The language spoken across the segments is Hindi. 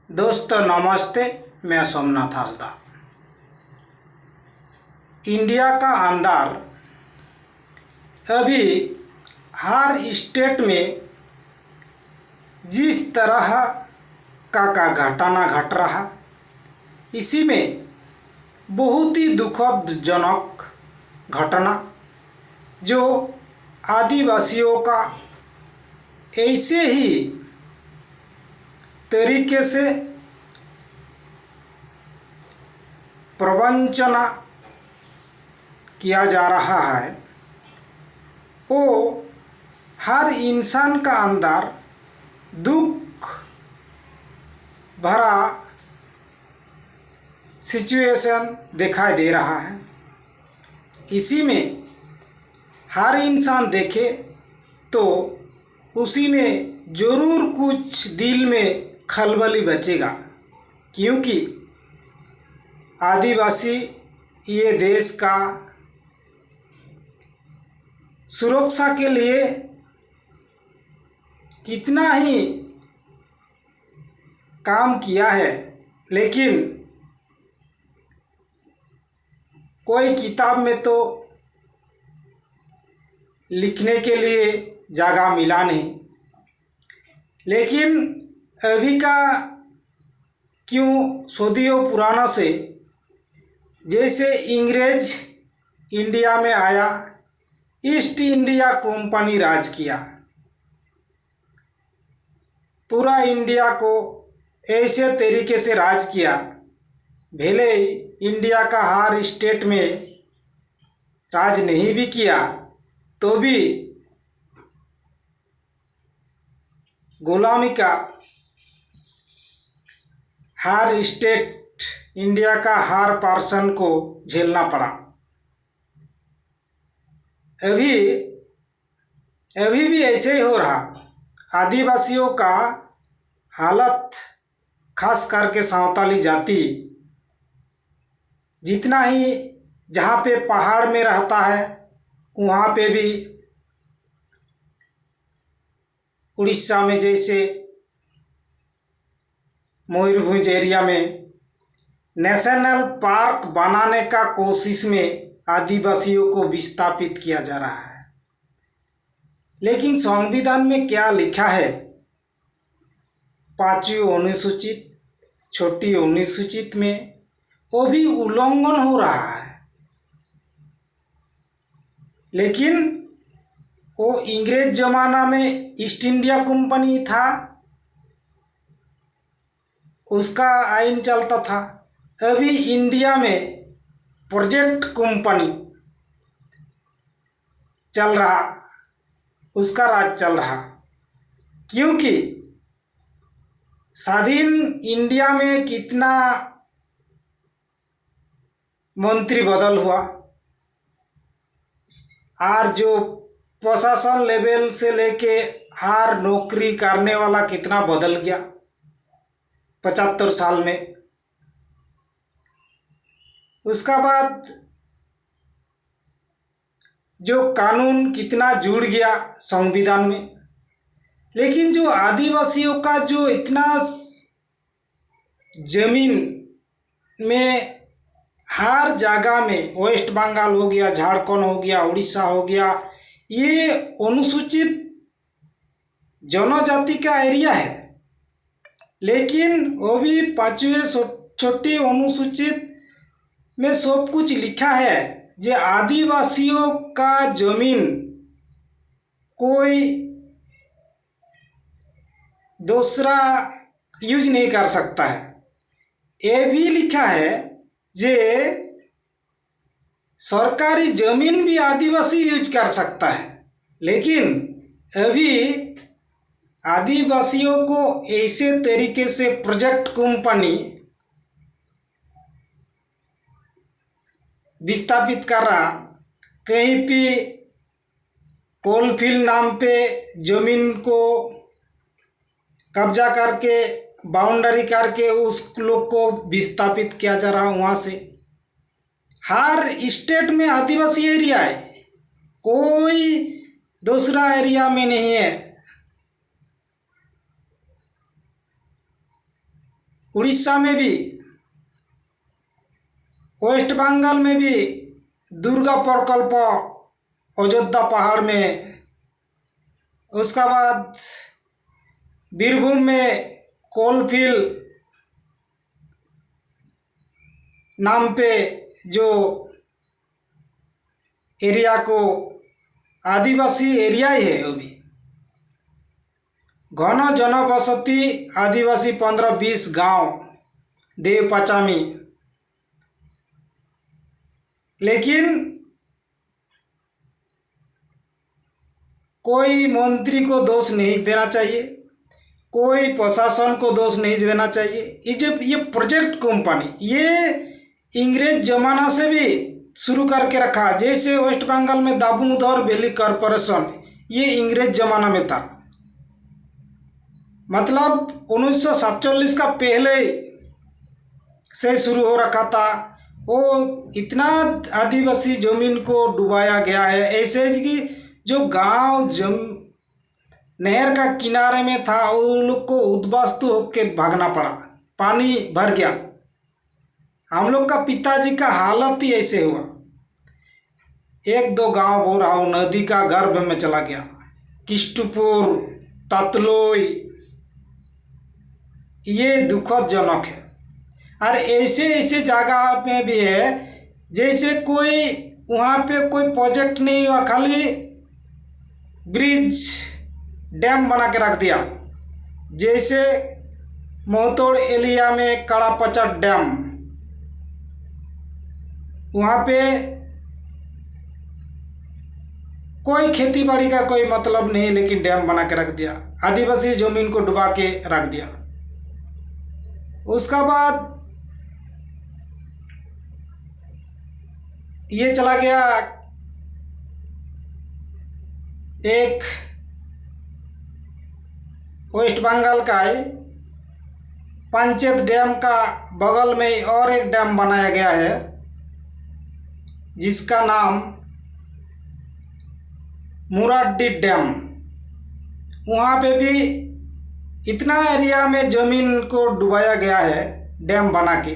दोस्तों नमस्ते, मैं सोमनाथ हांसदा। इंडिया का अंदर अभी हर स्टेट में जिस तरह का घटना घट रहा, इसी में बहुत ही दुखदजनक घटना जो आदिवासियों का ऐसे ही तरीके से प्रवंचना किया जा रहा है, वो हर इंसान का अंदर दुख भरा सिचुएशन दिखाई दे रहा है। इसी में हर इंसान देखे तो उसी में ज़रूर कुछ दिल में खलबली बचेगा, क्योंकि आदिवासी ये देश का सुरक्षा के लिए कितना ही काम किया है, लेकिन कोई किताब में तो लिखने के लिए जगह मिला नहीं। लेकिन अभी का क्यों सदियों पुराना से जैसे इंग्रेज इंडिया में आया, ईस्ट इंडिया कंपनी राज किया, पूरा इंडिया को ऐसे तरीके से राज किया, भले ही इंडिया का हर स्टेट में राज नहीं भी किया तो भी गुलामी का हर स्टेट इंडिया का हर पर्सन को झेलना पड़ा। अभी भी ऐसे ही हो रहा। आदिवासियों का हालत, खास करके सांवताली जाति, जितना ही जहाँ पे पहाड़ में रहता है वहाँ पे भी उड़ीसा में जैसे मयूरभंज एरिया में नेशनल पार्क बनाने का कोशिश में आदिवासियों को विस्थापित किया जा रहा है। लेकिन संविधान में क्या लिखा है? 5वीं अनुसूचित, छोटी अनुसूचित में वो भी उल्लंघन हो रहा है। लेकिन वो इंग्रेज जमाना में ईस्ट इंडिया कंपनी था, उसका आइन चलता था। अभी इंडिया में प्रोजेक्ट कंपनी चल रहा, उसका राज चल रहा, क्योंकि स्वाधीन इंडिया में कितना मंत्री बदल हुआ, और जो प्रशासन लेवल से लेके हर नौकरी करने वाला कितना बदल गया 75 साल में। उसका बाद जो कानून कितना जुड़ गया संविधान में। लेकिन जो आदिवासियों का जो इतना जमीन में हर जगह में, वेस्ट बंगाल हो गया, झारखंड हो गया, उड़ीसा हो गया, ये अनुसूचित जनजाति का एरिया है। लेकिन वो भी 5वीं छोटी अनुसूचित में सब कुछ लिखा है जो आदिवासियों का जमीन कोई दूसरा यूज नहीं कर सकता है। ये भी लिखा है जे सरकारी जमीन भी आदिवासी यूज कर सकता है। लेकिन अभी आदिवासियों को ऐसे तरीके से प्रोजेक्ट कंपनी विस्थापित कर रहा, कहीं पे कोलफील्ड नाम पे जमीन को कब्जा करके बाउंड्री करके उस लोग को विस्थापित किया जा रहा। वहाँ से हर स्टेट में आदिवासी एरिया है, कोई दूसरा एरिया में नहीं है। उड़ीसा में भी, वेस्ट बंगाल में भी दुर्गा प्रकल्प अयोध्या पहाड़ में, उसका बाद बीरभूम में कोलफील्ड नाम पे जो एरिया को आदिवासी एरिया ही है, वो भी घन जनबसति आदिवासी 15-20 गांव देव पचामी। लेकिन कोई मंत्री को दोष नहीं देना चाहिए, कोई प्रशासन को दोष नहीं देना चाहिए। ये जब ये प्रोजेक्ट कंपनी ये इंग्रेज जमाना से भी शुरू करके रखा, जैसे वेस्ट बंगाल में दामोदर वैली कॉरपोरेशन, ये इंग्रेज जमाना में था, मतलब 1947 का पहले से शुरू हो रखा था। वो इतना आदिवासी जमीन को डुबाया गया है, ऐसे कि जो गांव नहर का किनारे में था उन लोग को उद्वास्तु होकर भागना पड़ा, पानी भर गया। हम लोग का पिताजी का हालत ही ऐसे हुआ। 1-2 गांव बोल रहा हूँ नदी का गर्भ में चला गया, किष्टपुर, ततलोई, ये दुखदजनक है। और ऐसे ऐसे जगह में भी है जैसे कोई वहाँ पे कोई प्रोजेक्ट नहीं हुआ, खाली ब्रिज डैम बना के रख दिया। जैसे मोहतोड़ एरिया में कड़ापचट डैम, वहाँ पे कोई खेती बाड़ी का कोई मतलब नहीं, लेकिन डैम बना के रख दिया, आदिवासी जमीन को डुबा के रख दिया। उसका बाद ये चला गया एक वेस्ट बंगाल का ही पंचायत डैम का बगल में और एक डैम बनाया गया है जिसका नाम मुराड्डी डैम। वहाँ पे भी इतना एरिया में ज़मीन को डुबाया गया है डैम बना के,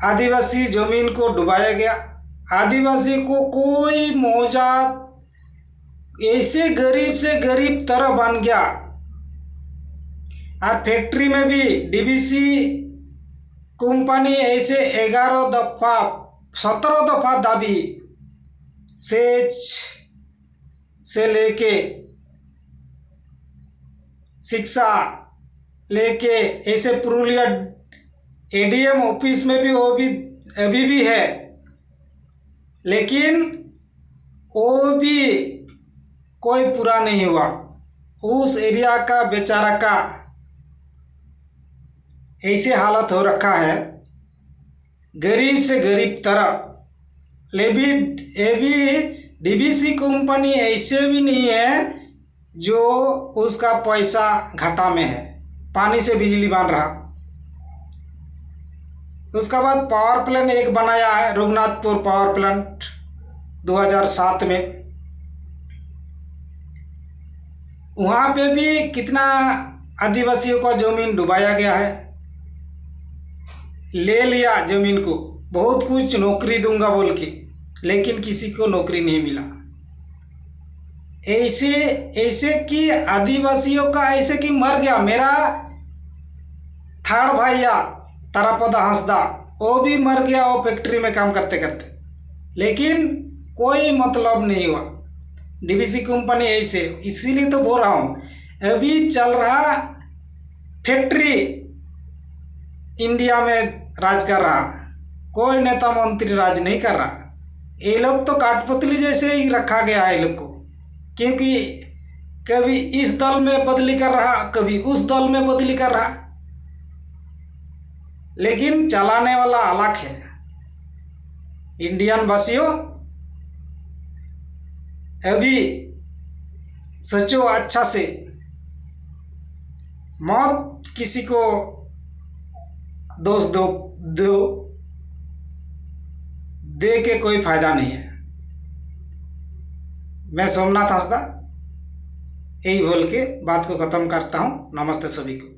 आदिवासी ज़मीन को डुबाया गया। आदिवासी को कोई मुआवजा, ऐसे गरीब से गरीब तरह बन गया। और फैक्ट्री में भी डीवीसी कंपनी ऐसे 11 दफ़ा 17 दफ़ा दाबी, सेच से लेके शिक्षा लेके ऐसे पुरुलिया एडीएम ऑफिस में भी वो भी अभी भी है, लेकिन वो भी कोई पूरा नहीं हुआ। उस एरिया का बेचारा का ऐसे हालत हो रखा है, गरीब से गरीब तरह। लेकिन ये भी डीवीसी कंपनी ऐसे भी नहीं है जो उसका पैसा घाटा में है, पानी से बिजली बन रहा। उसका बाद पावर प्लांट एक बनाया है, रघुनाथपुर पावर प्लांट 2007 में। वहाँ पे भी कितना आदिवासियों का जमीन डुबाया गया है, ले लिया जमीन को, बहुत कुछ नौकरी दूंगा बोल के, लेकिन किसी को नौकरी नहीं मिला। ऐसे ऐसे कि आदिवासियों का ऐसे कि मर गया। मेरा थाड़ भाइया तारापदा हंसदा, वो भी मर गया, वो फैक्ट्री में काम करते करते, लेकिन कोई मतलब नहीं हुआ। डीवीसी कंपनी ऐसे, इसीलिए तो बोल रहा हूँ अभी चल रहा फैक्ट्री इंडिया में राज कर रहा, कोई नेता मंत्री राज नहीं कर रहा। ये लोग तो काठपुतली जैसे ही रखा गया है ये लोग को, क्योंकि कभी इस दल में बदली कर रहा, कभी उस दल में बदली कर रहा, लेकिन चलाने वाला अलग है। इंडियन वासियों अभी सोचो अच्छा से, मत किसी को दोष दे के कोई फायदा नहीं है। मैं सोमनाथ हंसदा यही बोल के बात को ख़त्म करता हूँ। नमस्ते सभी को।